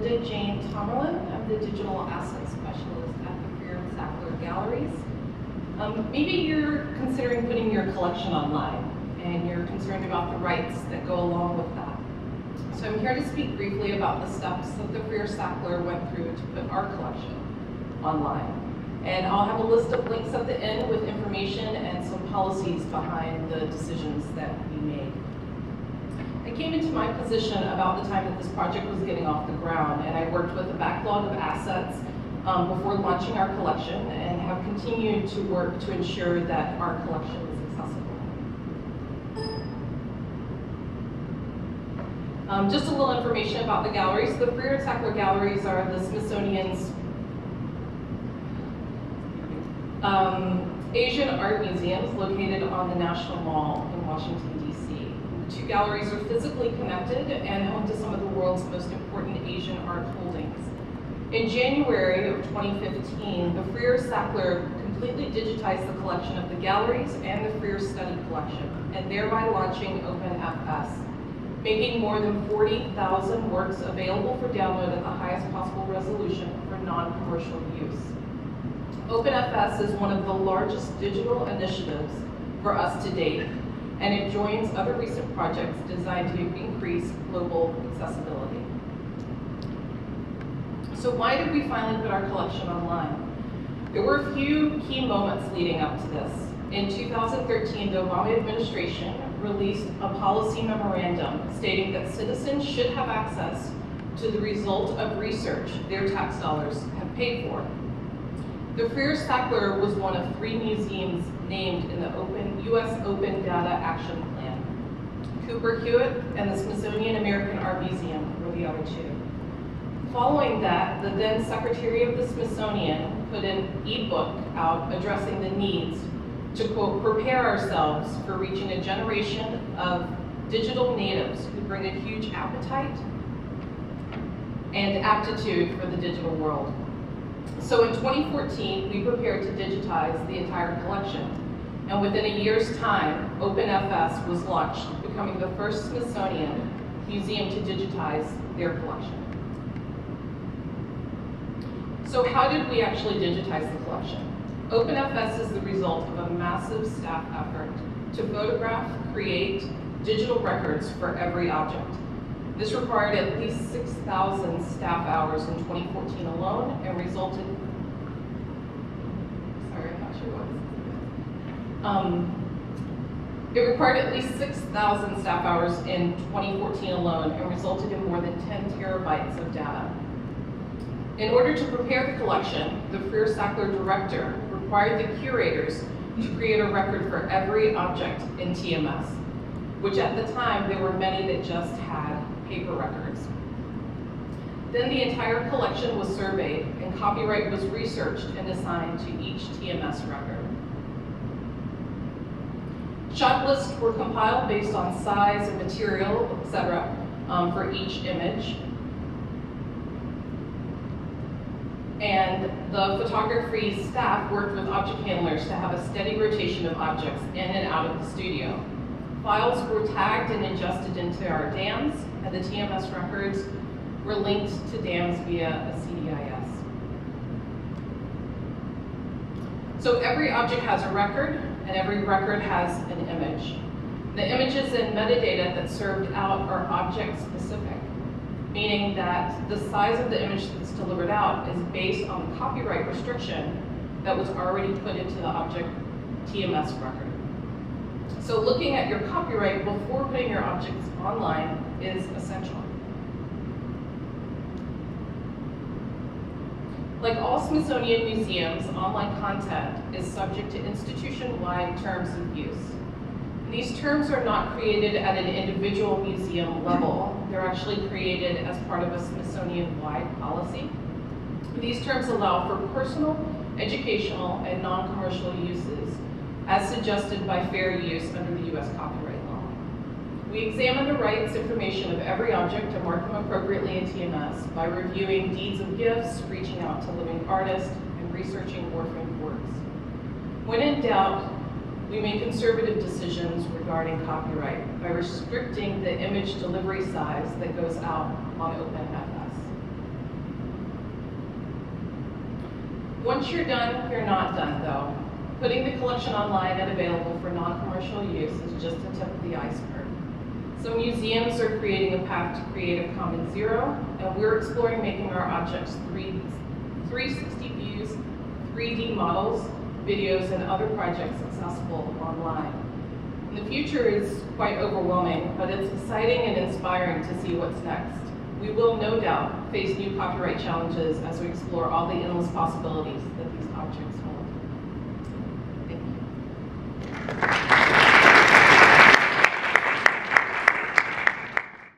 Linda Jane Tomerlin. I'm the Digital Asset Specialist at the Freer and Sackler Galleries. Maybe you're considering putting your collection online, and you're concerned about the rights that go along with that. So I'm here to speak briefly about the steps that the Freer Sackler went through to put our collection online. And I'll have a list of links at the end with information and some policies behind the decisions that we made. I came into my position about the time that this project was getting off the ground, and I worked with a backlog of assets before launching our collection, and have continued to work to ensure that our collection is accessible. Just a little information about the galleries. The Freer and Sackler Galleries are the Smithsonian's Asian art museums located on the National Mall in Washington, D.C. The two galleries are physically connected and home to some of the world's most important Asian art holdings. In January of 2015, the Freer Sackler completely digitized the collection of the galleries and the Freer Study Collection, and thereby launching OpenFS, making more than 40,000 works available for download at the highest possible resolution for non-commercial use. OpenFS is one of the largest digital initiatives for us to date, and it joins other recent projects designed to increase global accessibility. So why did we finally put our collection online? There were a few key moments leading up to this. In 2013, the Obama administration released a policy memorandum stating that citizens should have access to the result of research their tax dollars have paid for. The Freer Sackler was one of 3 museums named in the U.S. Open Data Action Plan. Cooper Hewitt and the Smithsonian American Art Museum were the other 2. Following that, the then Secretary of the Smithsonian put an e-book out addressing the needs to, quote, prepare ourselves for reaching a generation of digital natives who bring a huge appetite and aptitude for the digital world. So in 2014, we prepared to digitize the entire collection. And within a year's time, OpenFS was launched, becoming the first Smithsonian museum to digitize their collection. So how did we actually digitize the collection? OpenFS is the result of a massive staff effort to photograph, create digital records for every object. This required at least 6,000 staff hours in 2014 alone, and resulted, sorry, I'm not sure what. It required at least 6,000 staff hours in 2014 alone, and resulted in more than 10 terabytes of data. In order to prepare the collection, the Freer Sackler director required the curators to create a record for every object in TMS, which at the time there were many that just had paper records. Then the entire collection was surveyed, and copyright was researched and assigned to each TMS record. Shot lists were compiled based on size and material, etc., for each image. And the photography staff worked with object handlers to have a steady rotation of objects in and out of the studio. Files were tagged and adjusted into our DAMs, and the TMS records were linked to DAMs via a CDIS. So every object has a record, and every record has an image. The images and metadata that served out are object specific, meaning that the size of the image that's delivered out is based on the copyright restriction that was already put into the object TMS record. So looking at your copyright before putting your objects online is essential. Like all Smithsonian museums, online content is subject to institution-wide terms of use. These terms are not created at an individual museum level. They're actually created as part of a Smithsonian-wide policy. These terms allow for personal, educational, and non-commercial uses, as suggested by fair use under the U.S. copyright law. We examine the rights information of every object and mark them appropriately in TMS by reviewing deeds of gifts, reaching out to living artists, and researching orphaned works. When in doubt, we make conservative decisions regarding copyright by restricting the image delivery size that goes out on OpenFS. Once you're done, you're not done though. Putting the collection online and available for non-commercial use is just the tip of the iceberg. Some museums are creating a path to Creative Commons Zero, and we're exploring making our objects 360 views, 3D models, videos, and other projects accessible online. And the future is quite overwhelming, but it's exciting and inspiring to see what's next. We will no doubt face new copyright challenges as we explore all the endless possibilities that these objects hold. Thank you.